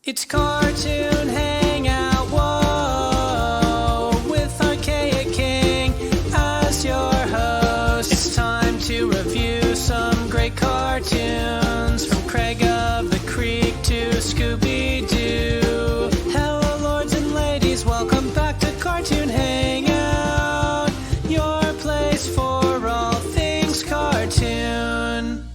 It's Cartoon Hangout, whoa, with Archaic King as your host. It's time to review some great cartoons, from Craig of the Creek to Scooby-Doo. Hello, lords and ladies, welcome back to Cartoon Hangout, your place for all things cartoon.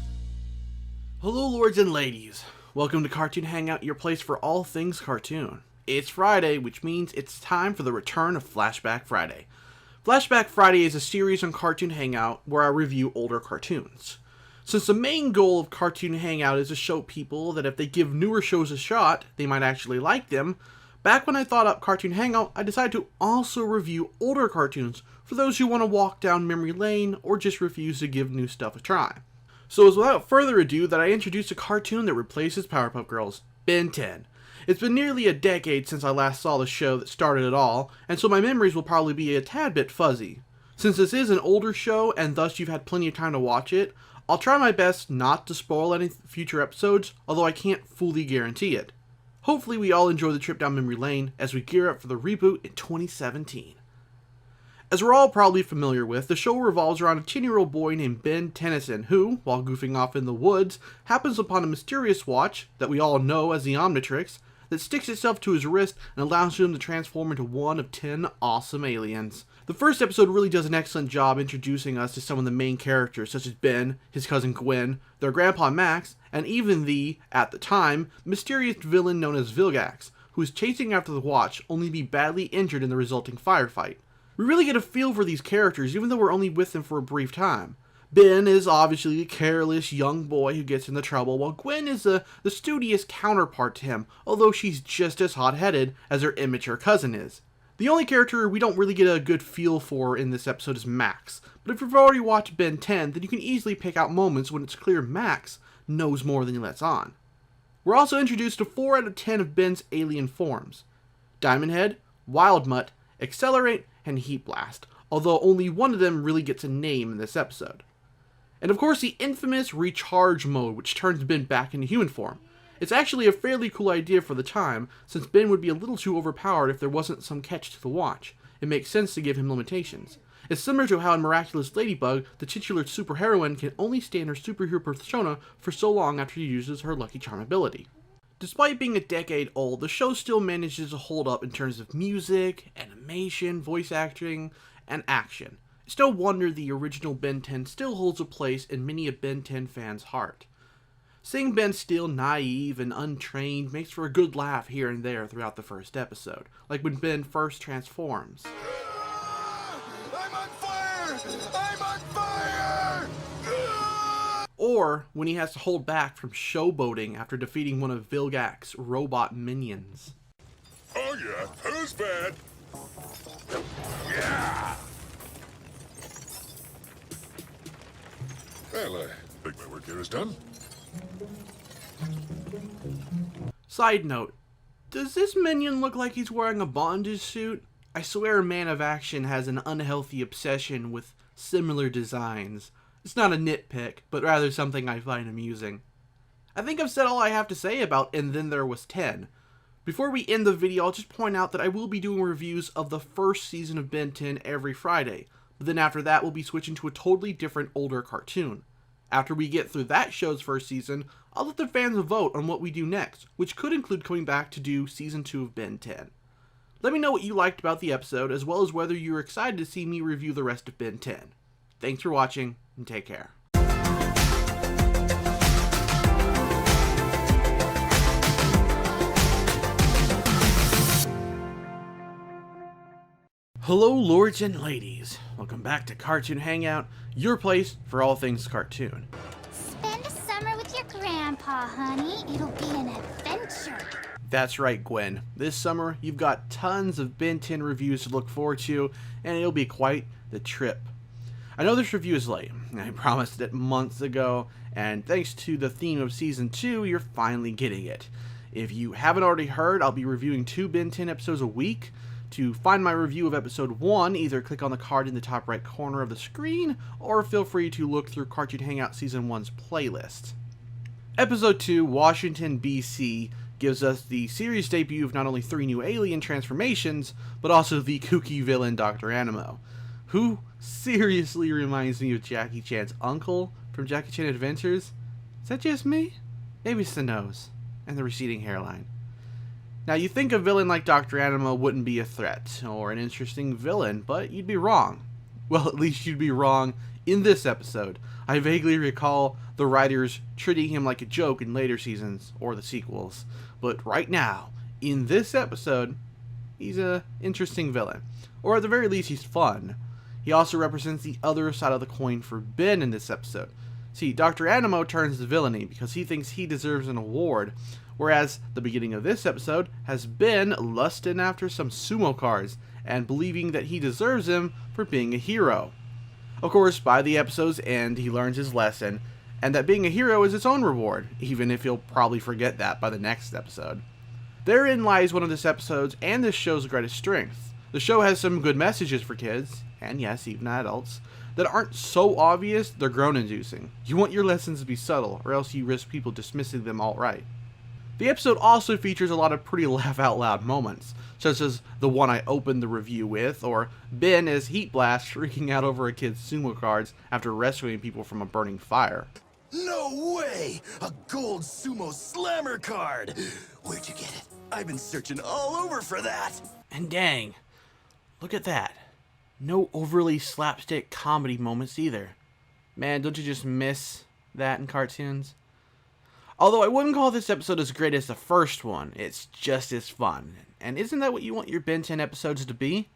Hello, lords and ladies. Welcome to Cartoon Hangout, your place for all things cartoon. It's Friday, which means it's time for the return of Flashback Friday. Flashback Friday is a series on Cartoon Hangout where I review older cartoons. Since the main goal of Cartoon Hangout is to show people that if they give newer shows a shot, they might actually like them, back when I thought up Cartoon Hangout, I decided to also review older cartoons for those who want to walk down memory lane or just refuse to give new stuff a try. So it was without further ado that I introduced a cartoon that replaces Powerpuff Girls, Ben 10. It's been nearly a decade since I last saw the show that started it all, and so my memories will probably be a tad bit fuzzy. Since this is an older show, and thus you've had plenty of time to watch it, I'll try my best not to spoil any future episodes, although I can't fully guarantee it. Hopefully we all enjoy the trip down memory lane as we gear up for the reboot in 2017. As we're all probably familiar with, the show revolves around a 10-year-old boy named Ben Tennyson who, while goofing off in the woods, happens upon a mysterious watch that we all know as the Omnitrix that sticks itself to his wrist and allows him to transform into one of 10 awesome aliens. The first episode really does an excellent job introducing us to some of the main characters, such as Ben, his cousin Gwen, their grandpa Max, and even the, at the time, mysterious villain known as Vilgax, who is chasing after the watch only to be badly injured in the resulting firefight. We really get a feel for these characters even though we're only with them for a brief time. Ben is obviously a careless young boy who gets into trouble, while Gwen is the studious counterpart to him, although she's just as hot-headed as her immature cousin is. The only character we don't really get a good feel for in this episode is Max, but if you've already watched Ben 10, then you can easily pick out moments when it's clear Max knows more than he lets on. We're also introduced to 4 out of 10 of Ben's alien forms: Diamond Head, Wild Mutt, Accelerate, and Heat Blast, although only one of them really gets a name in this episode. And of course the infamous Recharge mode, which turns Ben back into human form. It's actually a fairly cool idea for the time, since Ben would be a little too overpowered if there wasn't some catch to the watch. It makes sense to give him limitations. It's similar to how in Miraculous Ladybug, the titular superheroine can only stay in her superhero persona for so long after she uses her Lucky Charm ability. Despite being a decade old, the show still manages to hold up in terms of music, animation, voice acting, and action. It's no wonder the original Ben 10 still holds a place in many a Ben 10 fan's heart. Seeing Ben still naive and untrained makes for a good laugh here and there throughout the first episode, like when Ben first transforms. I'm on fire! I'm on fire! Or when he has to hold back from showboating after defeating one of Vilgax's robot minions. Oh yeah, who's bad? Yeah! Well, I think my work here is done. Side note, does this minion look like he's wearing a bondage suit? I swear Man of Action has an unhealthy obsession with similar designs. It's not a nitpick, but rather something I find amusing. I think I've said all I have to say about And Then There Was 10. Before we end the video, I'll just point out that I will be doing reviews of the first season of Ben 10 every Friday, but then after that we'll be switching to a totally different older cartoon. After we get through that show's first season, I'll let the fans vote on what we do next, which could include coming back to do Season 2 of Ben 10. Let me know what you liked about the episode, as well as whether you're excited to see me review the rest of Ben 10. Thanks for watching, and take care. Hello, lords and ladies. Welcome back to Cartoon Hangout, your place for all things cartoon. Spend a summer with your grandpa, honey. It'll be an adventure. That's right, Gwen. This summer, you've got tons of Ben 10 reviews to look forward to, and it'll be quite the trip. I know this review is late. I promised it months ago, and thanks to the theme of Season 2, you're finally getting it. If you haven't already heard, I'll be reviewing 2 Ben 10 episodes a week. To find my review of episode 1, either click on the card in the top right corner of the screen, or feel free to look through Cartoon Hangout Season 1's playlist. Episode 2, Washington, B.C., gives us the series debut of not only 3 new alien transformations, but also the kooky villain Dr. Animo, who seriously reminds me of Jackie Chan's uncle from Jackie Chan Adventures. Is that just me? Maybe it's the nose and the receding hairline. Now, you think a villain like Dr. Animo wouldn't be a threat or an interesting villain, but you'd be wrong. Well, at least you'd be wrong in this episode. I vaguely recall the writers treating him like a joke in later seasons or the sequels, but right now, in this episode, he's an interesting villain. Or at the very least, he's fun. He also represents the other side of the coin for Ben in this episode. See, Dr. Animo turns to villainy because he thinks he deserves an award, whereas the beginning of this episode has Ben lusting after some sumo cards and believing that he deserves them for being a hero. Of course, by the episode's end, he learns his lesson, and that being a hero is its own reward, even if he'll probably forget that by the next episode. Therein lies one of this episode's and this show's greatest strength. The show has some good messages for kids, and yes, even adults, that aren't so obvious they're groan-inducing. You want your lessons to be subtle, or else you risk people dismissing them outright. The episode also features a lot of pretty laugh-out-loud moments, such as the one I opened the review with, or Ben as Heat Blast freaking out over a kid's sumo cards after rescuing people from a burning fire. No way! A gold sumo slammer card! Where'd you get it? I've been searching all over for that! And dang, look at that. No overly slapstick comedy moments either. Man, don't you just miss that in cartoons? Although I wouldn't call this episode as great as the first one, it's just as fun. And isn't that what you want your Ben 10 episodes to be?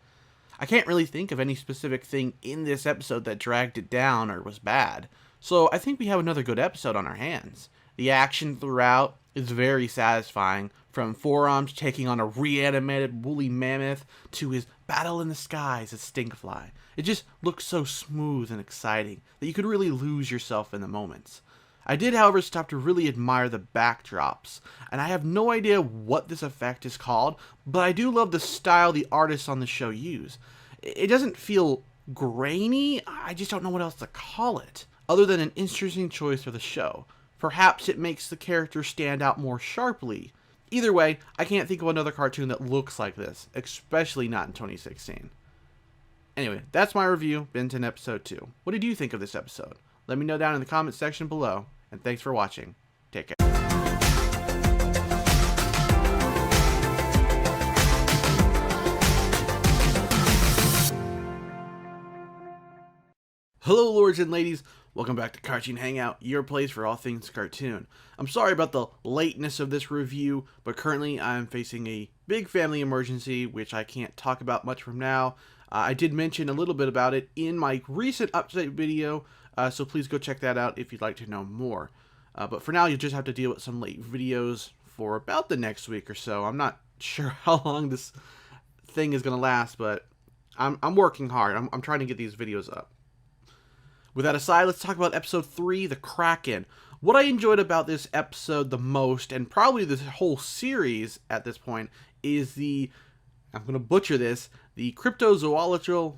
I can't really think of any specific thing in this episode that dragged it down or was bad, so I think we have another good episode on our hands. The action throughout is very satisfying, from Forearms taking on a reanimated woolly mammoth to his battle in the skies as Stinkfly. It just looks so smooth and exciting that you could really lose yourself in the moments. I did, however, stop to really admire the backdrops, and I have no idea what this effect is called, but I do love the style the artists on the show use. It doesn't feel grainy, I just don't know what else to call it, other than an interesting choice for the show. Perhaps it makes the character stand out more sharply. Either way, I can't think of another cartoon that looks like this, especially not in 2016. Anyway, that's my review, Ben 10 Episode 2. What did you think of this episode? Let me know down in the comments section below, and thanks for watching. Take care. Hello lords and ladies, welcome back to Cartoon Hangout, your place for all things cartoon. I'm sorry about the lateness of this review, but currently I'm facing a big family emergency, which I can't talk about much from now. I did mention a little bit about it in my recent update video, so please go check that out if you'd like to know more. But for now, you'll just have to deal with some late videos for about the next week or so. I'm not sure how long this thing is going to last, but I'm working hard. I'm trying to get these videos up. With that aside, let's talk about episode 3, the Krakken. What I enjoyed about this episode the most, and probably this whole series at this point, is I'm going to butcher this, the cryptozoological,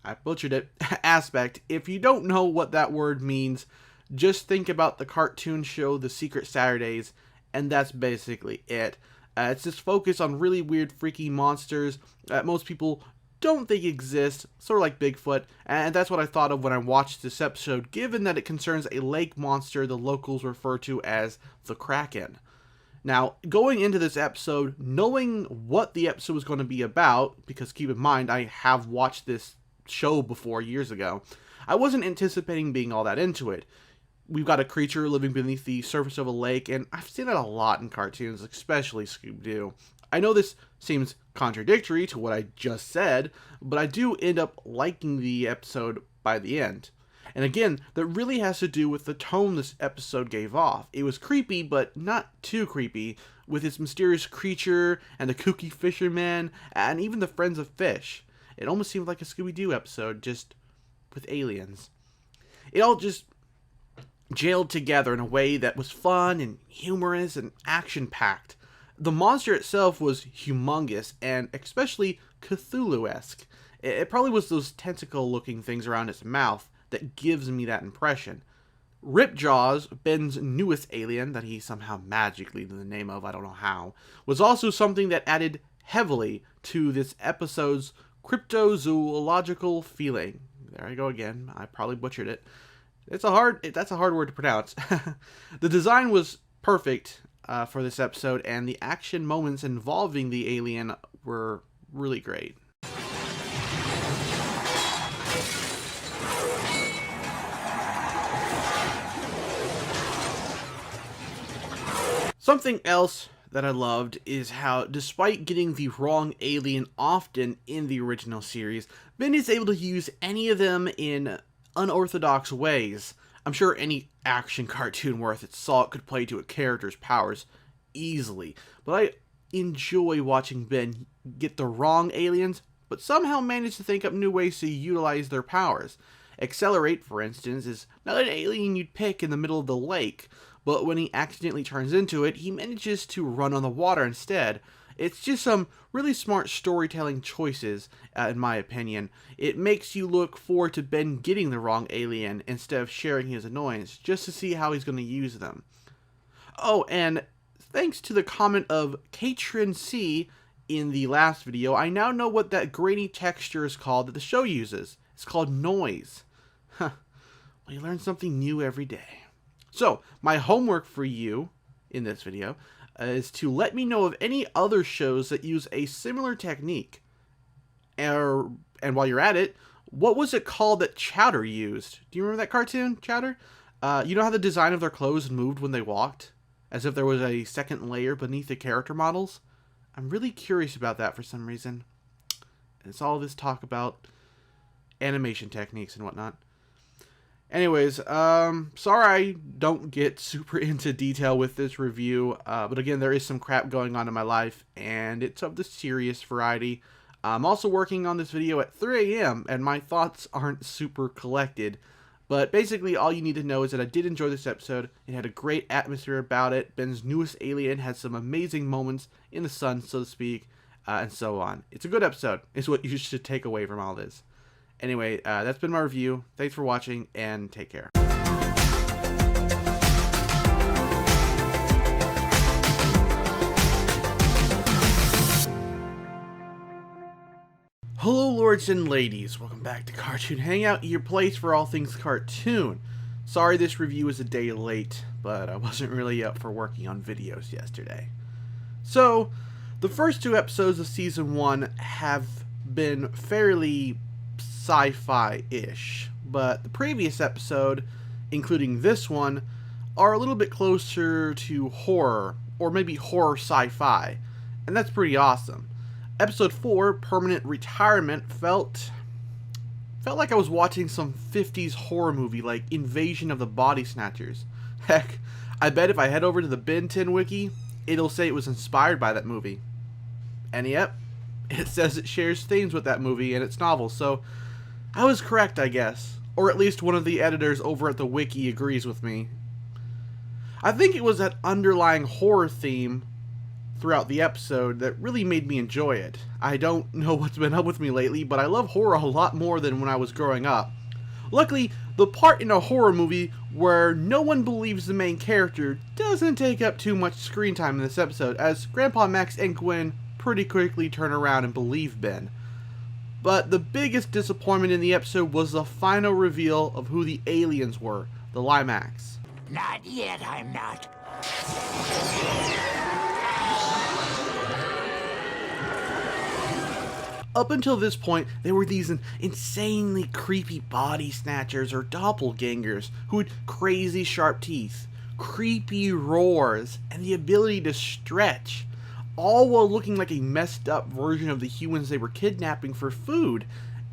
I butchered it, aspect. If you don't know what that word means, just think about the cartoon show The Secret Saturdays, and that's basically it. It's this focus on really weird, freaky monsters that most people don't think exist, sort of like Bigfoot, and that's what I thought of when I watched this episode, given that it concerns a lake monster the locals refer to as the Krakken. Now, going into this episode, knowing what the episode was going to be about, because keep in mind, I have watched this show before years ago, I wasn't anticipating being all that into it. We've got a creature living beneath the surface of a lake, and I've seen that a lot in cartoons, especially Scooby-Doo. I know this seems contradictory to what I just said, but I do end up liking the episode by the end. And again, that really has to do with the tone this episode gave off. It was creepy, but not too creepy, with its mysterious creature, and the kooky fisherman, and even the friends of fish. It almost seemed like a Scooby-Doo episode, just with aliens. It all just jailed together in a way that was fun and humorous and action-packed. The monster itself was humongous and especially Cthulhu-esque. It probably was those tentacle-looking things around its mouth that gives me that impression. Ripjaws, Ben's newest alien that he somehow magically knew the name of, I don't know how, was also something that added heavily to this episode's cryptozoological feeling. There I go again. I probably butchered it. That's a hard word to pronounce. The design was perfect for this episode, and the action moments involving the alien were really great. Something else that I loved is how, despite getting the wrong alien often in the original series, Ben is able to use any of them in unorthodox ways. I'm sure any action cartoon worth its salt could play to a character's powers easily, but I enjoy watching Ben get the wrong aliens, but somehow manage to think up new ways to utilize their powers. Accelerate, for instance, is not an alien you'd pick in the middle of the lake, but when he accidentally turns into it, he manages to run on the water instead. It's just some really smart storytelling choices, in my opinion. It makes you look forward to Ben getting the wrong alien instead of sharing his annoyance, just to see how he's going to use them. Oh, and thanks to the comment of Katrin C in the last video, I now know what that grainy texture is called that the show uses. It's called noise. Huh. Well, you learn something new every day. So, my homework for you in this video is to let me know of any other shows that use a similar technique. And while you're at it, what was it called that Chowder used? Do you remember that cartoon, Chowder? You know how the design of their clothes moved when they walked? As if there was a second layer beneath the character models? I'm really curious about that for some reason. It's all this talk about animation techniques and whatnot. Anyways, sorry I don't get super into detail with this review, but again, there is some crap going on in my life, and it's of the serious variety. I'm also working on this video at 3 a.m., and my thoughts aren't super collected, but basically all you need to know is that I did enjoy this episode. It had a great atmosphere about it. Ben's newest alien had some amazing moments in the sun, so to speak, and so on. It's a good episode, is what you should take away from all this. Anyway, that's been my review. Thanks for watching, and take care. Hello, lords and ladies. Welcome back to Cartoon Hangout, your place for all things cartoon. Sorry this review is a day late, but I wasn't really up for working on videos yesterday. So, the first two episodes of Season 1 have been fairly sci-fi-ish, but the previous episode, including this one, are a little bit closer to horror, or maybe horror sci-fi, and that's pretty awesome. Episode 4, Permanent Retirement, felt like I was watching some 50s horror movie like Invasion of the Body Snatchers. Heck, I bet if I head over to the Ben 10 wiki, it'll say it was inspired by that movie. And yep, it says it shares themes with that movie and its novel, so I was correct, I guess. Or at least one of the editors over at the wiki agrees with me. I think it was that underlying horror theme throughout the episode that really made me enjoy it. I don't know what's been up with me lately, but I love horror a lot more than when I was growing up. Luckily, the part in a horror movie where no one believes the main character doesn't take up too much screen time in this episode, as Grandpa Max and Gwen pretty quickly turn around and believe Ben. But the biggest disappointment in the episode was the final reveal of who the aliens were, the Limax. Not yet, I'm not. Up until this point, there were these insanely creepy body snatchers or doppelgangers who had crazy sharp teeth, creepy roars, and the ability to stretch, all while looking like a messed up version of the humans they were kidnapping for food.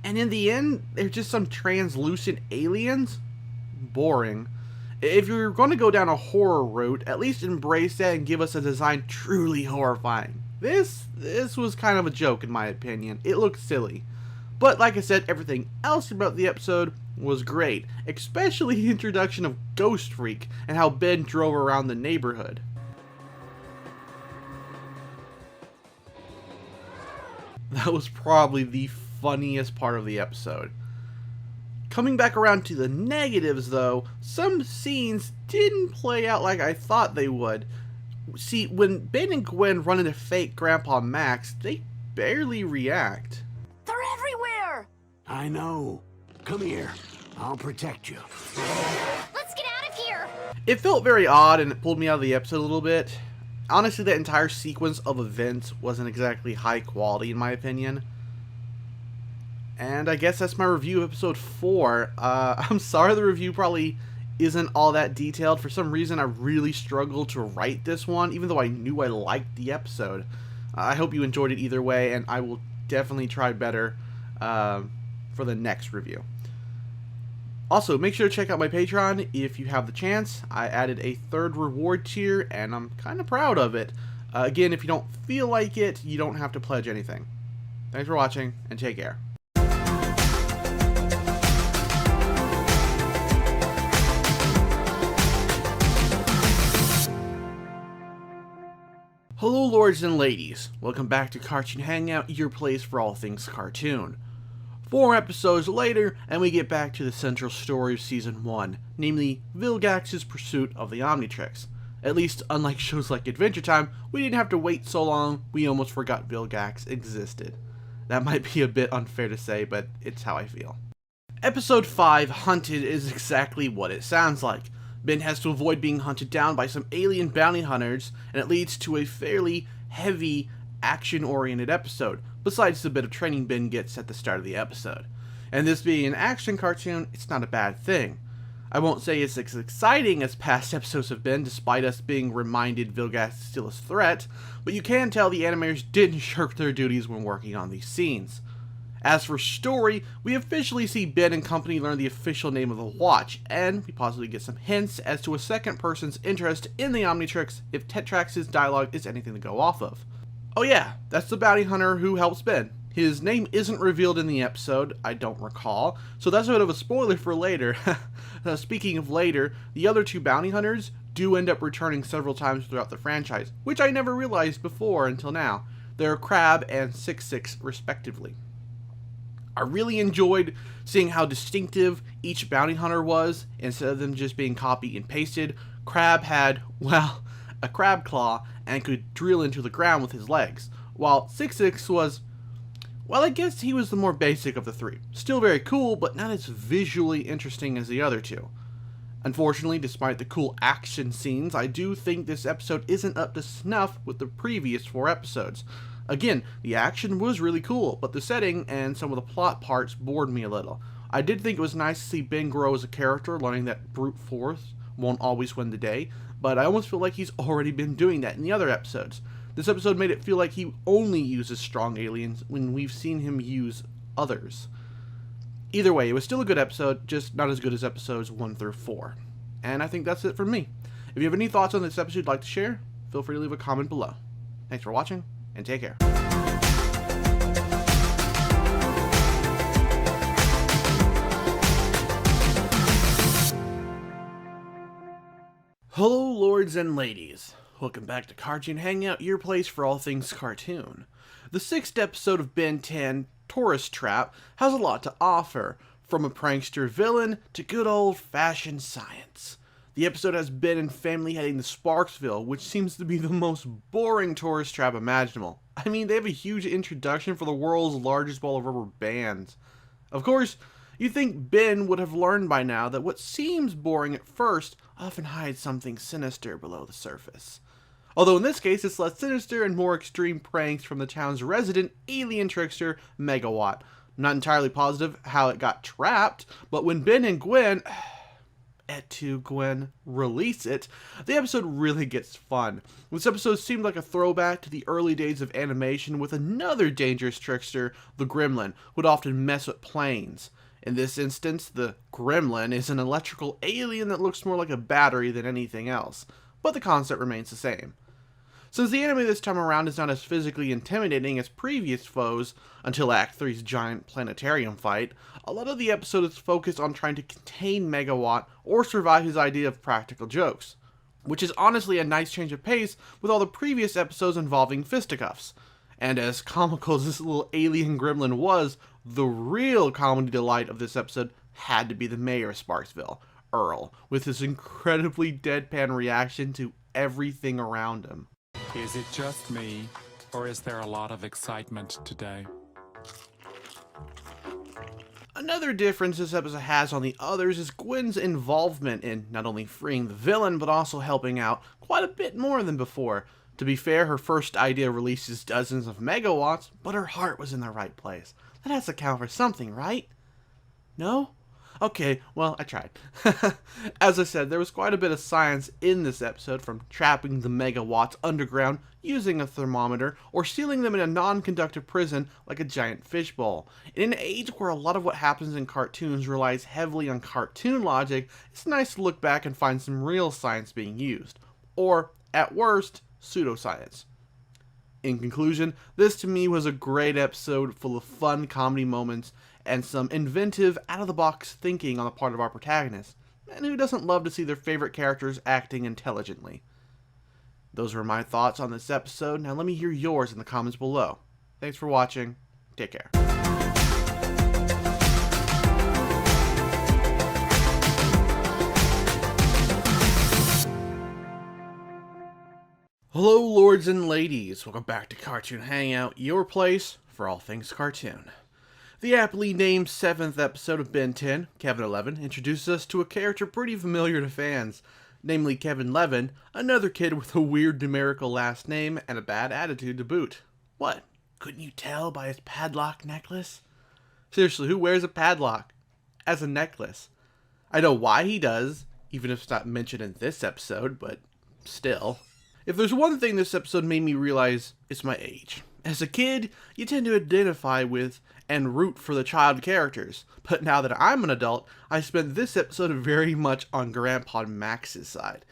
And in the end, they're just some translucent aliens? Boring. If you're going to go down a horror route, at least embrace that and give us a design truly horrifying. This was kind of a joke in my opinion. It looked silly. But like I said, everything else about the episode was great. Especially the introduction of Ghost Freak and how Ben drove around the neighborhood. That was probably the funniest part of the episode. Coming back around to the negatives though, some scenes didn't play out like I thought they would. See, when Ben and Gwen run into fake Grandpa Max, they barely react. They're everywhere! I know. Come here. I'll protect you. Let's get out of here! It felt very odd and it pulled me out of the episode a little bit. Honestly, that entire sequence of events wasn't exactly high quality in my opinion. And I guess that's my review of episode 4. I'm sorry the review probably isn't all that detailed. For some reason, I really struggled to write this one, even though I knew I liked the episode. I hope you enjoyed it either way, and I will definitely try better for the next review. Also, make sure to check out my Patreon if you have the chance. I added a 3rd reward tier, and I'm kind of proud of it. Again, if you don't feel like it, you don't have to pledge anything. Thanks for watching, and take care. Hello lords and ladies, welcome back to Cartoon Hangout, your place for all things cartoon. 4 episodes later, and we get back to the central story of Season 1, namely Vilgax's pursuit of the Omnitrix. At least, unlike shows like Adventure Time, we didn't have to wait so long, we almost forgot Vilgax existed. That might be a bit unfair to say, but it's how I feel. Episode 5, Hunted, is exactly what it sounds like. Ben has to avoid being hunted down by some alien bounty hunters, and it leads to a fairly heavy, action-oriented episode, besides the bit of training Ben gets at the start of the episode. And this being an action cartoon, it's not a bad thing. I won't say it's as exciting as past episodes have been, despite us being reminded Vilgax is still a threat, but you can tell the animators didn't shirk their duties when working on these scenes. As for story, we officially see Ben and company learn the official name of the watch, and we possibly get some hints as to a second person's interest in the Omnitrix if Tetrax's dialogue is anything to go off of. Oh yeah, that's the bounty hunter who helps Ben. His name isn't revealed in the episode, I don't recall, so that's a bit of a spoiler for later. Speaking of later, the other 2 bounty hunters do end up returning several times throughout the franchise, which I never realized before until now. They're Crab and 6-6 respectively. I really enjoyed seeing how distinctive each bounty hunter was. Instead of them just being copied and pasted, Crab had, well, a crab claw and could drill into the ground with his legs, while 6-6 was, well, I guess he was the more basic of the 3. Still very cool, but not as visually interesting as the other 2. Unfortunately, despite the cool action scenes, I do think this episode isn't up to snuff with the previous 4 episodes. Again, the action was really cool, but the setting and some of the plot parts bored me a little. I did think it was nice to see Ben grow as a character, learning that brute force won't always win the day, but I almost feel like he's already been doing that in the other episodes. This episode made it feel like he only uses strong aliens when we've seen him use others. Either way, it was still a good episode, just not as good as episodes 1 through 4. And I think that's it from me. If you have any thoughts on this episode you'd like to share, feel free to leave a comment below. Thanks for watching, and take care. Hello lords and ladies, welcome back to Cartoon Hangout, your place for all things cartoon. The 6th episode of Ben 10, Tourist Trap, has a lot to offer, from a prankster villain to good old-fashioned science. The episode has Ben and family heading to Sparksville, which seems to be the most boring tourist trap imaginable. I mean, they have a huge introduction for the world's largest ball of rubber bands. Of course, you'd think Ben would have learned by now that what seems boring at first often hides something sinister below the surface. Although in this case, it's less sinister and more extreme pranks from the town's resident alien trickster, Megawatt. I'm not entirely positive how it got trapped, but when Ben and Gwen release it, the episode really gets fun. This episode seemed like a throwback to the early days of animation with another dangerous trickster, the Gremlin, who would often mess with planes. In this instance, the Gremlin is an electrical alien that looks more like a battery than anything else, but the concept remains the same. Since the enemy this time around is not as physically intimidating as previous foes until Act 3's giant planetarium fight, a lot of the episode is focused on trying to contain Megawatt or survive his idea of practical jokes, which is honestly a nice change of pace with all the previous episodes involving fisticuffs. And as comical as this little alien gremlin was, the real comedy delight of this episode had to be the mayor of Sparksville, Earl, with his incredibly deadpan reaction to everything around him. Is it just me, or is there a lot of excitement today? Another difference this episode has on the others is Gwen's involvement in not only freeing the villain, but also helping out quite a bit more than before. To be fair, her first idea releases dozens of megawatts, but her heart was in the right place. That has to count for something, right? No? Okay, well, I tried. As I said, there was quite a bit of science in this episode, from trapping the megawatts underground using a thermometer, or sealing them in a non-conductive prison like a giant fishbowl. In an age where a lot of what happens in cartoons relies heavily on cartoon logic, it's nice to look back and find some real science being used. Or, at worst, pseudoscience. In conclusion, this to me was a great episode full of fun comedy moments and some inventive, out-of-the-box thinking on the part of our protagonist. And who doesn't love to see their favorite characters acting intelligently? Those were my thoughts on this episode. Now let me hear yours in the comments below. Thanks for watching. Take care. Hello, lords and ladies. Welcome back to Cartoon Hangout, your place for all things cartoon. The aptly named 7th episode of Ben 10, Kevin 11, introduces us to a character pretty familiar to fans, namely Kevin Levin, another kid with a weird numerical last name and a bad attitude to boot. What? Couldn't you tell by his padlock necklace? Seriously, who wears a padlock as a necklace? I know why he does, even if it's not mentioned in this episode, but still. If there's one thing this episode made me realize, it's my age. As a kid, you tend to identify with and root for the child characters, but now that I'm an adult, I spent this episode very much on Grandpa Max's side.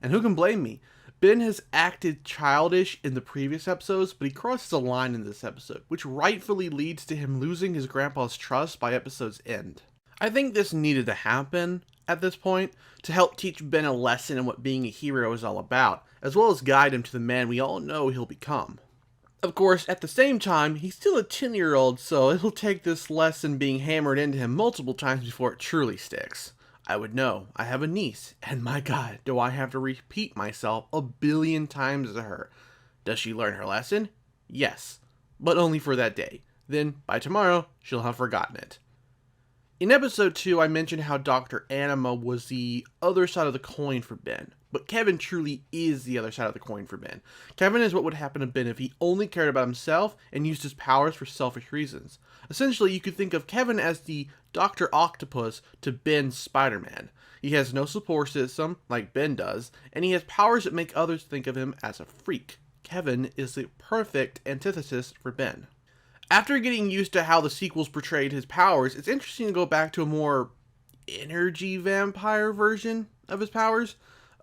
And who can blame me? Ben has acted childish in the previous episodes, but he crosses a line in this episode, which rightfully leads to him losing his grandpa's trust by episode's end. I think this needed to happen at this point to help teach Ben a lesson in what being a hero is all about, as well as guide him to the man we all know he'll become. Of course, at the same time, he's still a 10-year-old, so it'll take this lesson being hammered into him multiple times before it truly sticks. I would know. I have a niece, and my god, do I have to repeat myself a billion times to her. Does she learn her lesson? Yes, but only for that day. Then, by tomorrow, she'll have forgotten it. In episode 2, I mentioned how Dr. Anima was the other side of the coin for Ben, but Kevin truly is the other side of the coin for Ben. Kevin is what would happen to Ben if he only cared about himself and used his powers for selfish reasons. Essentially, you could think of Kevin as the Dr. Octopus to Ben's Spider-Man. He has no support system, like Ben does, and he has powers that make others think of him as a freak. Kevin is the perfect antithesis for Ben. After getting used to how the sequels portrayed his powers, it's interesting to go back to a more energy vampire version of his powers.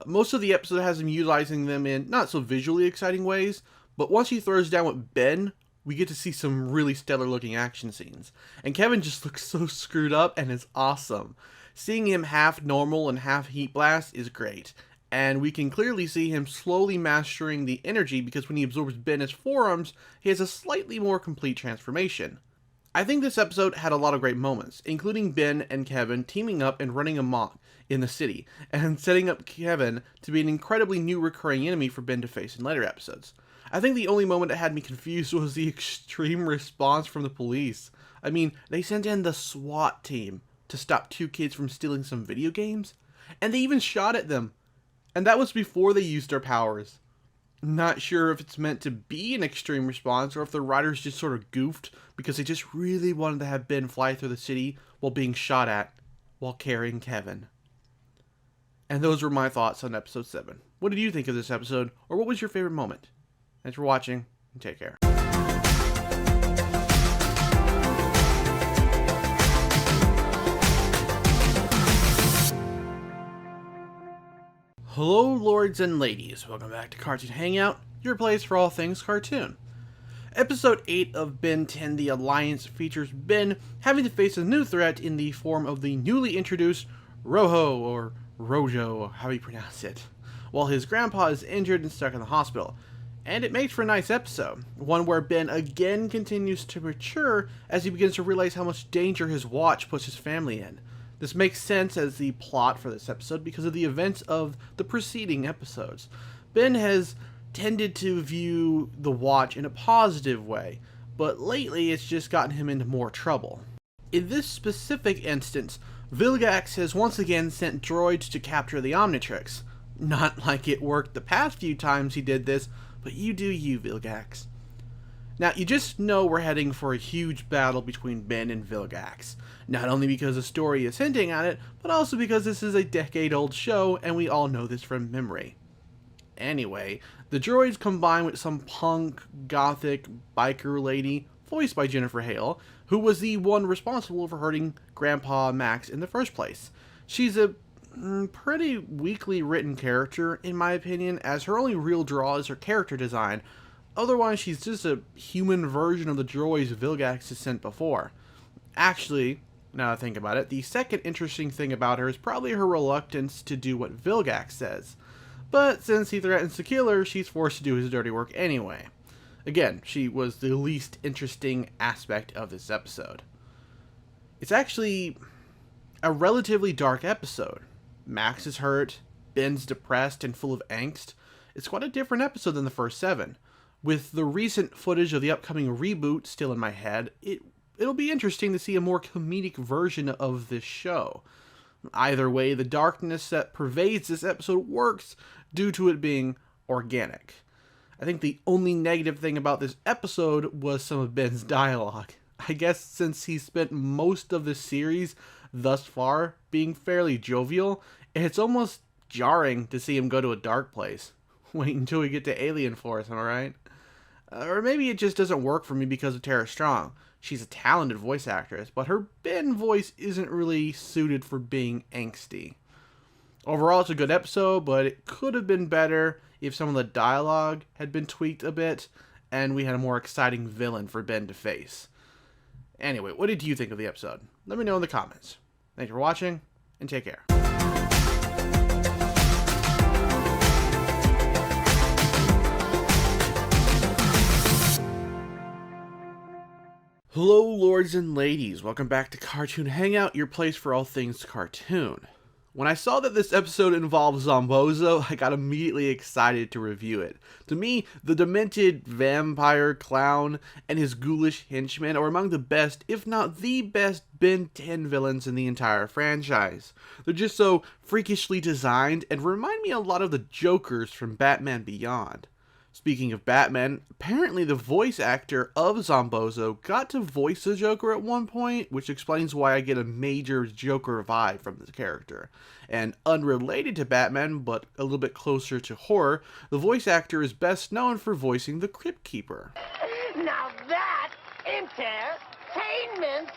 Most of the episode has him utilizing them in not so visually exciting ways, but once he throws down with Ben, we get to see some really stellar looking action scenes. And Kevin just looks so screwed up and is awesome. Seeing him half normal and half heat blast is great. And we can clearly see him slowly mastering the energy because when he absorbs Ben as forearms, he has a slightly more complete transformation. I think this episode had a lot of great moments, including Ben and Kevin teaming up and running amok in the city, and setting up Kevin to be an incredibly new recurring enemy for Ben to face in later episodes. I think the only moment that had me confused was the extreme response from the police. I mean, they sent in the SWAT team to stop 2 kids from stealing some video games, and they even shot at them. And that was before they used their powers. Not sure if it's meant to be an extreme response or if the writers just sort of goofed because they just really wanted to have Ben fly through the city while being shot at while carrying Kevin. And those were my thoughts on episode 7. What did you think of this episode, or what was your favorite moment? Thanks for watching, and take care. Hello, lords and ladies. Welcome back to Cartoon Hangout, your place for all things cartoon. Episode 8 of Ben 10, The Alliance, features Ben having to face a new threat in the form of the newly introduced Rojo, or Rojo, how you pronounce it, while his grandpa is injured and stuck in the hospital. And it makes for a nice episode, one where Ben again continues to mature as he begins to realize how much danger his watch puts his family in. This makes sense as the plot for this episode because of the events of the preceding episodes. Ben has tended to view the Watch in a positive way, but lately it's just gotten him into more trouble. In this specific instance, Vilgax has once again sent droids to capture the Omnitrix. Not like it worked the past few times he did this, but you do you, Vilgax. Now, you just know we're heading for a huge battle between Ben and Vilgax. Not only because the story is hinting at it, but also because this is a decade-old show, and we all know this from memory. Anyway, the droids combine with some punk, gothic, biker lady, voiced by Jennifer Hale, who was the one responsible for hurting Grandpa Max in the first place. She's a pretty weakly written character, in my opinion, as her only real draw is her character design. Otherwise, she's just a human version of the droids Vilgax has sent before. Actually, now that I think about it, the second interesting thing about her is probably her reluctance to do what Vilgax says. But since he threatens to kill her, she's forced to do his dirty work anyway. Again, she was the least interesting aspect of this episode. It's actually a relatively dark episode. Max is hurt, Ben's depressed and full of angst. It's quite a different episode than the first 7. With the recent footage of the upcoming reboot still in my head, it'll be interesting to see a more comedic version of this show. Either way, the darkness that pervades this episode works due to it being organic. I think the only negative thing about this episode was some of Ben's dialogue. I guess since he spent most of the series thus far being fairly jovial, it's almost jarring to see him go to a dark place. Wait until we get to Alien Force, am I right? Or maybe it just doesn't work for me because of Tara Strong. She's a talented voice actress, but her Ben voice isn't really suited for being angsty. Overall, it's a good episode, but it could have been better if some of the dialogue had been tweaked a bit, and we had a more exciting villain for Ben to face. Anyway, what did you think of the episode? Let me know in the comments. Thanks for watching, and take care. Hello, lords and ladies. Welcome back to Cartoon Hangout, your place for all things cartoon. When I saw that this episode involved Zombozo, I got immediately excited to review it. To me, the demented vampire clown and his ghoulish henchmen are among the best, if not the best, Ben 10 villains in the entire franchise. They're just so freakishly designed and remind me a lot of the Jokers from Batman Beyond. Speaking of Batman, apparently the voice actor of Zombozo got to voice the Joker at one point, which explains why I get a major Joker vibe from the character. And unrelated to Batman, but a little bit closer to horror, the voice actor is best known for voicing the Crypt Keeper. Now that's entertainment!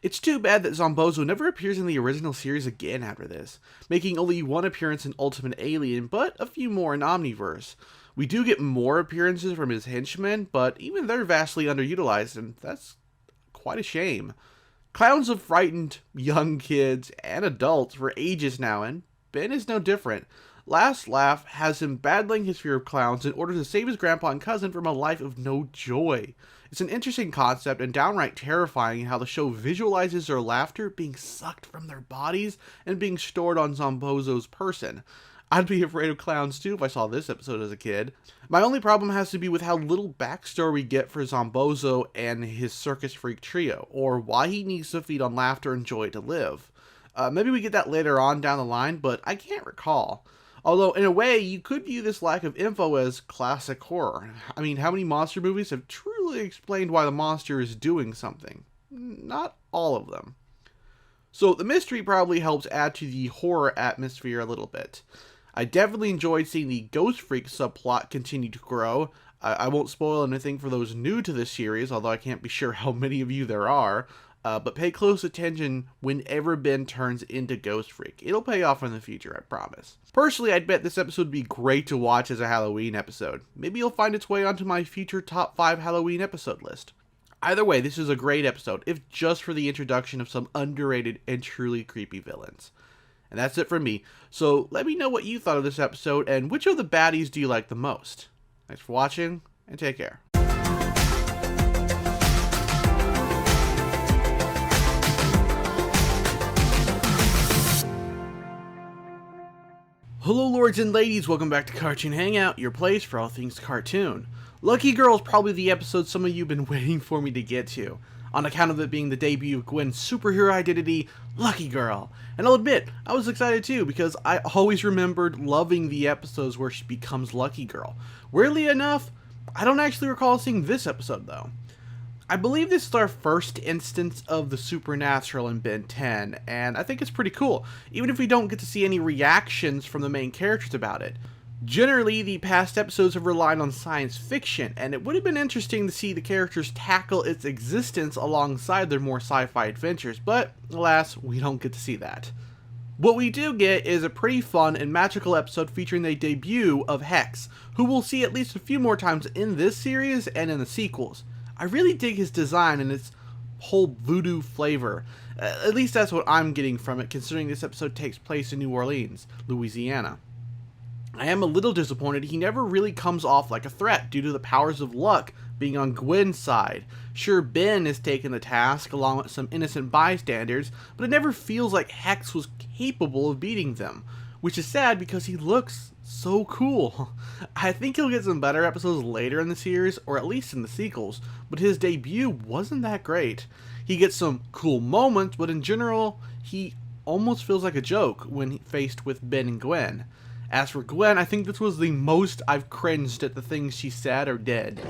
It's too bad that Zombozo never appears in the original series again after this, making only one appearance in Ultimate Alien, but a few more in Omniverse. We do get more appearances from his henchmen, but even they're vastly underutilized, and that's quite a shame. Clowns have frightened young kids and adults for ages now, and Ben is no different. Last Laugh has him battling his fear of clowns in order to save his grandpa and cousin from a life of no joy. It's an interesting concept and downright terrifying in how the show visualizes their laughter being sucked from their bodies and being stored on Zombozo's person. I'd be afraid of clowns too if I saw this episode as a kid. My only problem has to be with how little backstory we get for Zombozo and his circus freak trio, or why he needs to feed on laughter and joy to live. Maybe we get that later on down the line, but I can't recall. Although, in a way, you could view this lack of info as classic horror. I mean, how many monster movies have truly explained why the monster is doing something? Not all of them. So, the mystery probably helps add to the horror atmosphere a little bit. I definitely enjoyed seeing the Ghost Freak subplot continue to grow. I won't spoil anything for those new to this series, although I can't be sure how many of you there are. But pay close attention whenever Ben turns into Ghost Freak. It'll pay off in the future, I promise. Personally, I'd bet this episode would be great to watch as a Halloween episode. Maybe it'll find its way onto my future top 5 Halloween episode list. Either way, this is a great episode, if just for the introduction of some underrated and truly creepy villains. And that's it from me. So let me know what you thought of this episode, and which of the baddies do you like the most? Thanks for watching, and take care. Hello lords and ladies, welcome back to Cartoon Hangout, your place for all things cartoon. Lucky Girl is probably the episode some of you have been waiting for me to get to, on account of it being the debut of Gwen's superhero identity, Lucky Girl. And I'll admit, I was excited too, because I always remembered loving the episodes where she becomes Lucky Girl. Weirdly enough, I don't actually recall seeing this episode though. I believe this is our first instance of the supernatural in Ben 10, and I think it's pretty cool, even if we don't get to see any reactions from the main characters about it. Generally, the past episodes have relied on science fiction, and it would have been interesting to see the characters tackle its existence alongside their more sci-fi adventures, but alas, we don't get to see that. What we do get is a pretty fun and magical episode featuring the debut of Hex, who we'll see at least a few more times in this series and in the sequels. I really dig his design and its whole voodoo flavor. At least that's what I'm getting from it, considering this episode takes place in New Orleans, Louisiana. I am a little disappointed he never really comes off like a threat due to the powers of luck being on Gwen's side. Sure, Ben is taking the task along with some innocent bystanders, but it never feels like Hex was capable of beating them, which is sad because he looks so cool. I think he'll get some better episodes later in the series, or at least in the sequels, but his debut wasn't that great. He gets some cool moments, but in general, he almost feels like a joke when faced with Ben and Gwen. As for Gwen, I think this was the most I've cringed at the things she said or did.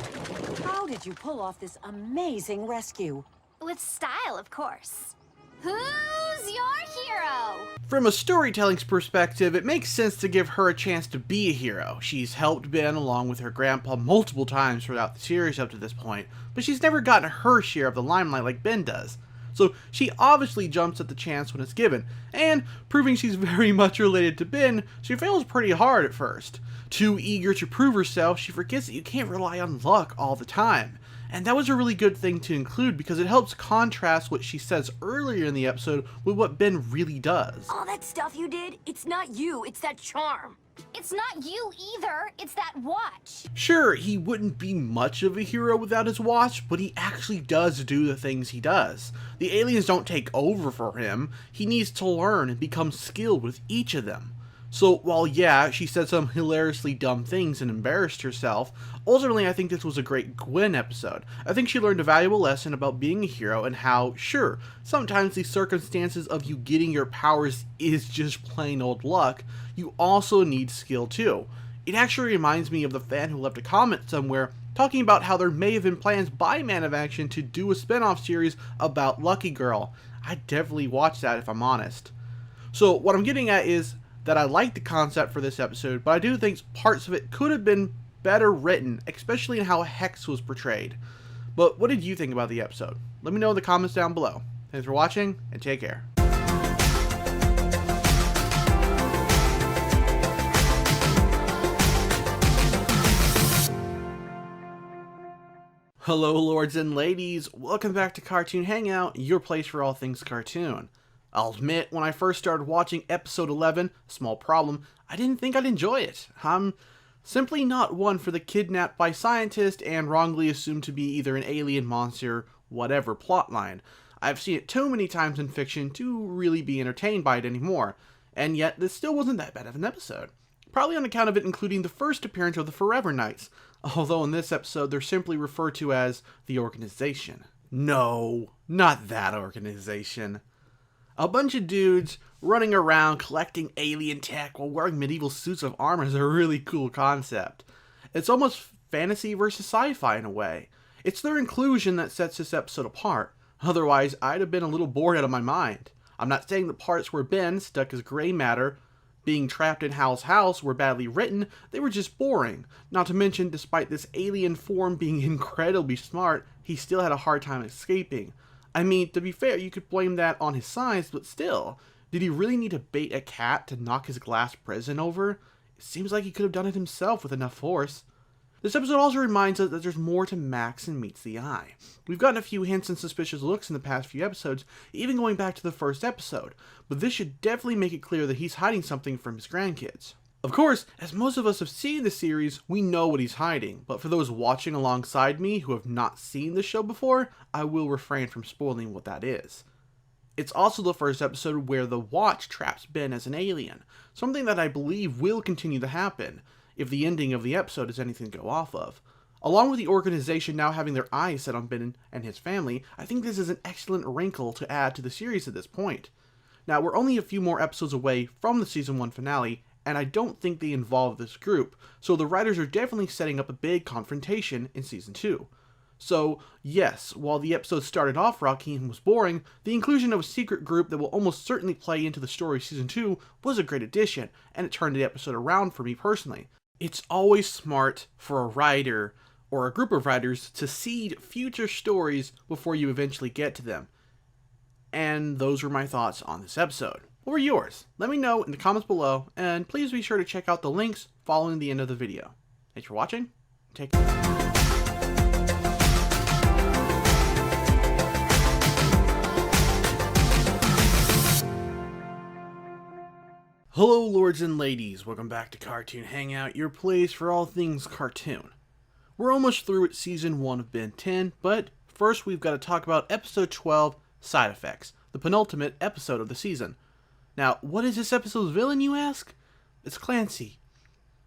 How did you pull off this amazing rescue? With style, of course. Who's your hero? From a storytelling perspective, it makes sense to give her a chance to be a hero. She's helped Ben along with her grandpa multiple times throughout the series up to this point, but she's never gotten her share of the limelight like Ben does. So she obviously jumps at the chance when it's given, and proving she's very much related to Ben, she fails pretty hard at first. Too eager to prove herself, she forgets that you can't rely on luck all the time. And that was a really good thing to include because it helps contrast what she says earlier in the episode with what Ben really does. All that stuff you did, it's not you, it's that charm. It's not you either, it's that watch. Sure, he wouldn't be much of a hero without his watch, but he actually does do the things he does. The aliens don't take over for him, he needs to learn and become skilled with each of them. So while yeah, she said some hilariously dumb things and embarrassed herself, ultimately I think this was a great Gwen episode. I think she learned a valuable lesson about being a hero and how, sure, sometimes the circumstances of you getting your powers is just plain old luck, you also need skill too. It actually reminds me of the fan who left a comment somewhere talking about how there may have been plans by Man of Action to do a spin-off series about Lucky Girl. I'd definitely watch that if I'm honest. So what I'm getting at is that I like the concept for this episode, but I do think parts of it could have been better written, especially in how Hex was portrayed. But what did you think about the episode? Let me know in the comments down below. Thanks for watching, and take care. Hello lords and ladies, welcome back to Cartoon Hangout, your place for all things cartoon. I'll admit, when I first started watching episode 11, small problem, I didn't think I'd enjoy it. I'm simply not one for the kidnapped by scientist and wrongly assumed to be either an alien monster, whatever plotline. I've seen it too many times in fiction to really be entertained by it anymore, and yet this still wasn't that bad of an episode. Probably on account of it including the first appearance of the Forever Knights, although in this episode they're simply referred to as the organization. No, not that organization. A bunch of dudes running around collecting alien tech while wearing medieval suits of armor is a really cool concept. It's almost fantasy versus sci-fi in a way. It's their inclusion that sets this episode apart. Otherwise, I'd have been a little bored out of my mind. I'm not saying the parts where Ben, stuck as gray matter, being trapped in Hal's house were badly written, they were just boring. Not to mention, despite this alien form being incredibly smart, he still had a hard time escaping. I mean, to be fair, you could blame that on his size, but still, did he really need to bait a cat to knock his glass prison over? It seems like he could have done it himself with enough force. This episode also reminds us that there's more to Max than meets the eye. We've gotten a few hints and suspicious looks in the past few episodes, even going back to the first episode, but this should definitely make it clear that he's hiding something from his grandkids. Of course, as most of us have seen the series, we know what he's hiding, but for those watching alongside me who have not seen the show before, I will refrain from spoiling what that is. It's also the first episode where the Watch traps Ben as an alien, something that I believe will continue to happen, if the ending of the episode is anything to go off of. Along with the organization now having their eyes set on Ben and his family, I think this is an excellent wrinkle to add to the series at this point. Now, we're only a few more episodes away from the Season 1 finale, and I don't think they involve this group, so the writers are definitely setting up a big confrontation in Season 2. So, yes, while the episode started off rocky and was boring, the inclusion of a secret group that will almost certainly play into the story of Season 2 was a great addition, and it turned the episode around for me personally. It's always smart for a writer, or a group of writers, to seed future stories before you eventually get to them. And those were my thoughts on this episode. What were yours? Let me know in the comments below, and please be sure to check out the links following the end of the video. Thanks for watching. Take care. Hello lords and ladies, welcome back to Cartoon Hangout, your place for all things cartoon. We're almost through with Season 1 of Ben 10, but first we've got to talk about Episode 12, Side Effects, the penultimate episode of the season. Now, what is this episode's villain, you ask? It's Clancy,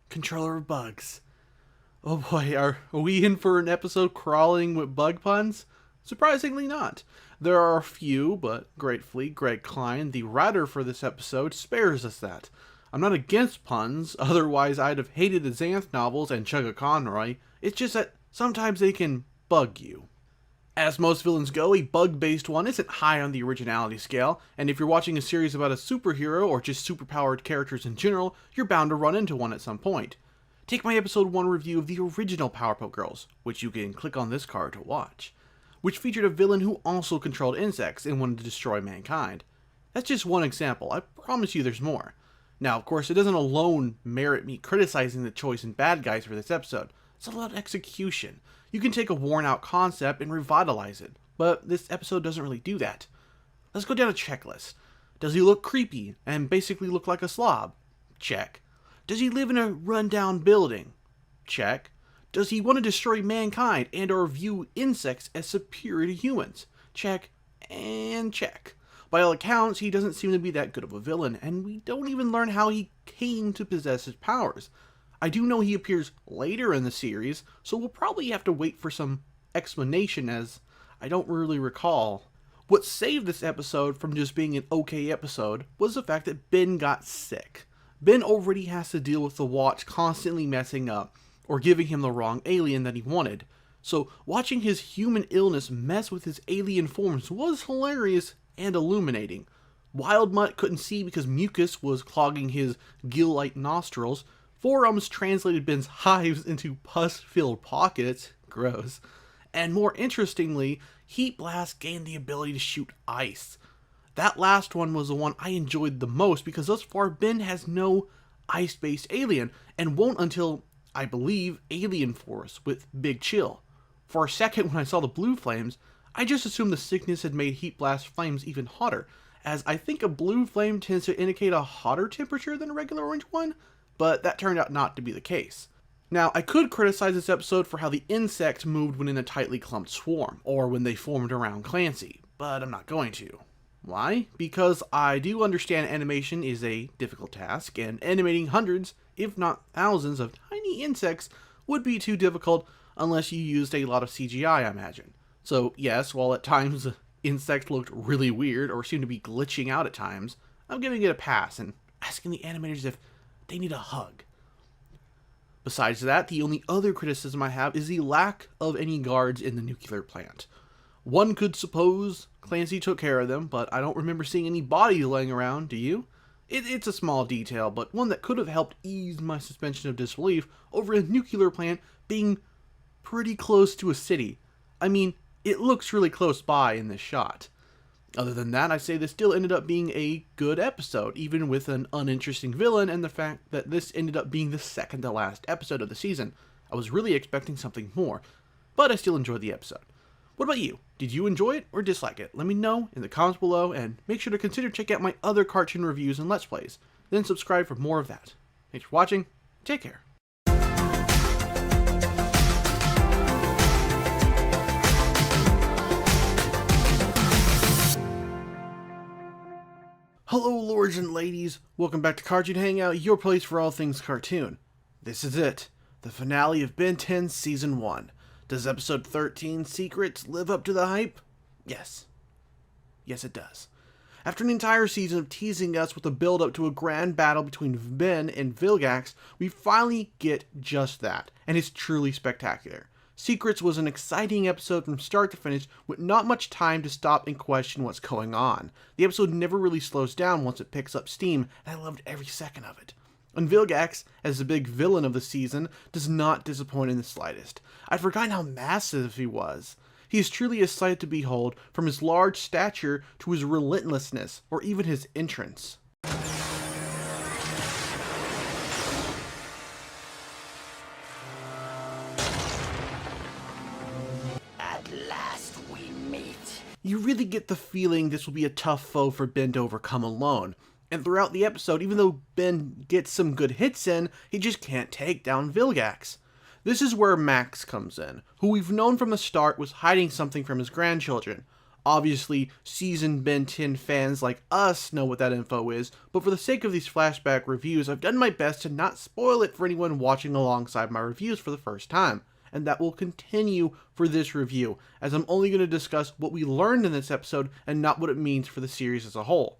controller of bugs. Oh boy, are we in for an episode crawling with bug puns? Surprisingly not. There are a few, but gratefully, Greg Klein, the writer for this episode, spares us that. I'm not against puns, otherwise I'd have hated the Xanth novels and Chugga Conroy. It's just that sometimes they can bug you. As most villains go, a bug-based one isn't high on the originality scale, and if you're watching a series about a superhero or just superpowered characters in general, you're bound to run into one at some point. Take my episode 1 review of the original Powerpuff Girls, which you can click on this card to watch, which featured a villain who also controlled insects and wanted to destroy mankind. That's just one example, I promise you there's more. Now, of course, it doesn't alone merit me criticizing the choice in bad guys for this episode. It's all about execution. You can take a worn-out concept and revitalize it, but this episode doesn't really do that. Let's go down a checklist. Does he look creepy and basically look like a slob? Check. Does he live in a run-down building? Check. Does he want to destroy mankind and or view insects as superior to humans? Check and check. By all accounts, he doesn't seem to be that good of a villain, and we don't even learn how he came to possess his powers. I do know he appears later in the series, so we'll probably have to wait for some explanation, as I don't really recall. What saved this episode from just being an okay episode was the fact that Ben got sick. Ben already has to deal with the Watch constantly messing up, or giving him the wrong alien that he wanted. So watching his human illness mess with his alien forms was hilarious and illuminating. Wild Mutt couldn't see because mucus was clogging his gill-like nostrils. Forums translated Ben's hives into pus-filled pockets. Gross. And more interestingly, Heat Blast gained the ability to shoot ice. That last one was the one I enjoyed the most because thus far Ben has no ice-based alien and won't until, I believe, Alien Force with Big Chill. For a second when I saw the blue flames, I just assumed the sickness had made Heat Blast flames even hotter, as I think a blue flame tends to indicate a hotter temperature than a regular orange one, but that turned out not to be the case. Now, I could criticize this episode for how the insects moved when in a tightly clumped swarm, or when they formed around Clancy, but I'm not going to. Why? Because I do understand animation is a difficult task, and animating hundreds, if not thousands, of tiny insects would be too difficult unless you used a lot of CGI, I imagine. So yes, while at times the insects looked really weird or seemed to be glitching out at times, I'm giving it a pass and asking the animators if they need a hug. Besides that, the only other criticism I have is the lack of any guards in the nuclear plant. One could suppose Clancy took care of them, but I don't remember seeing any bodies laying around, do you? It's a small detail, but one that could have helped ease my suspension of disbelief over a nuclear plant being pretty close to a city. I mean, it looks really close by in this shot. Other than that, I say this still ended up being a good episode, even with an uninteresting villain and the fact that this ended up being the second to last episode of the season. I was really expecting something more, but I still enjoyed the episode. What about you? Did you enjoy it or dislike it? Let me know in the comments below, and make sure to consider checking out my other cartoon reviews and Let's Plays. Then subscribe for more of that. Thanks for watching. Take care. Hello lords and ladies, welcome back to Cartoon Hangout, your place for all things cartoon. This is it, the finale of Ben 10 Season 1. Does episode 13, Secrets, live up to the hype? Yes. Yes it does. After an entire season of teasing us with a build-up to a grand battle between Ben and Vilgax, we finally get just that, and it's truly spectacular. Secrets was an exciting episode from start to finish with not much time to stop and question what's going on. The episode never really slows down once it picks up steam, and I loved every second of it. And Vilgax, as the big villain of the season, does not disappoint in the slightest. I'd forgotten how massive he was. He is truly a sight to behold, from his large stature to his relentlessness, or even his entrance. You really get the feeling this will be a tough foe for Ben to overcome alone. And throughout the episode, even though Ben gets some good hits in, he just can't take down Vilgax. This is where Max comes in, who we've known from the start was hiding something from his grandchildren. Obviously, seasoned Ben 10 fans like us know what that info is, but for the sake of these flashback reviews, I've done my best to not spoil it for anyone watching alongside my reviews for the first time. And that will continue for this review, as I'm only going to discuss what we learned in this episode and not what it means for the series as a whole.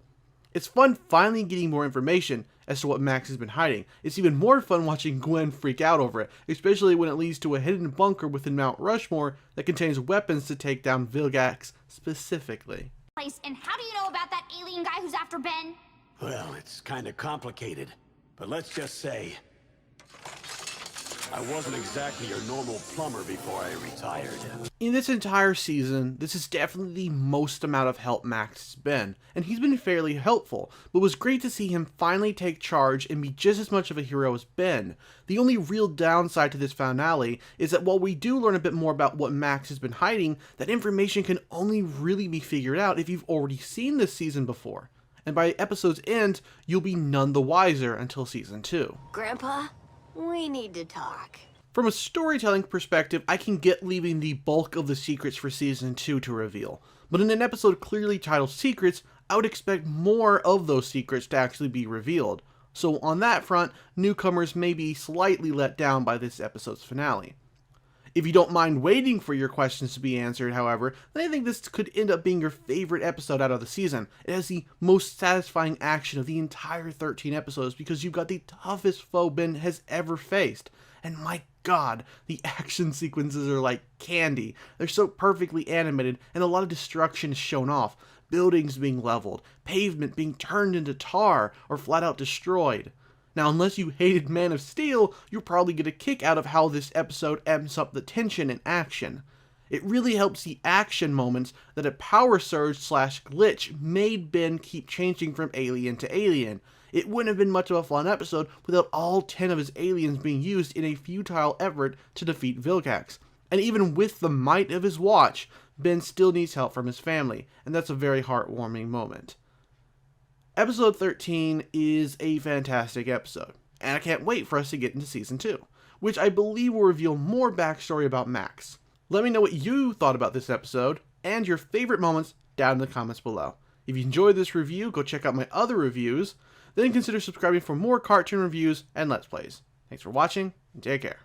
It's fun finally getting more information as to what Max has been hiding. It's even more fun watching Gwen freak out over it, especially when it leads to a hidden bunker within Mount Rushmore that contains weapons to take down Vilgax specifically. And how do you know about that alien guy who's after Ben? Well, it's kind of complicated, but let's just say I wasn't exactly your normal plumber before I retired. In this entire season, this is definitely the most amount of help Max has been, and he's been fairly helpful, but it was great to see him finally take charge and be just as much of a hero as Ben. The only real downside to this finale is that while we do learn a bit more about what Max has been hiding, that information can only really be figured out if you've already seen this season before. And by episode's end, you'll be none the wiser until season 2. Grandpa? We need to talk. From a storytelling perspective, I can get leaving the bulk of the secrets for season 2 to reveal, but in an episode clearly titled Secrets, I would expect more of those secrets to actually be revealed. So on that front, newcomers may be slightly let down by this episode's finale. If you don't mind waiting for your questions to be answered, however, then I think this could end up being your favorite episode out of the season. It has the most satisfying action of the entire 13 episodes because you've got the toughest foe Ben has ever faced. And my god, the action sequences are like candy. They're so perfectly animated and a lot of destruction is shown off. Buildings being leveled, pavement being turned into tar or flat out destroyed. Now, unless you hated Man of Steel, you'll probably get a kick out of how this episode amps up the tension and action. It really helps the action moments that a power surge / glitch made Ben keep changing from alien to alien. It wouldn't have been much of a fun episode without all 10 of his aliens being used in a futile effort to defeat Vilgax. And even with the might of his watch, Ben still needs help from his family, and that's a very heartwarming moment. Episode 13 is a fantastic episode, and I can't wait for us to get into Season 2, which I believe will reveal more backstory about Max. Let me know what you thought about this episode, and your favorite moments down in the comments below. If you enjoyed this review, go check out my other reviews, then consider subscribing for more cartoon reviews and Let's Plays. Thanks for watching, and take care.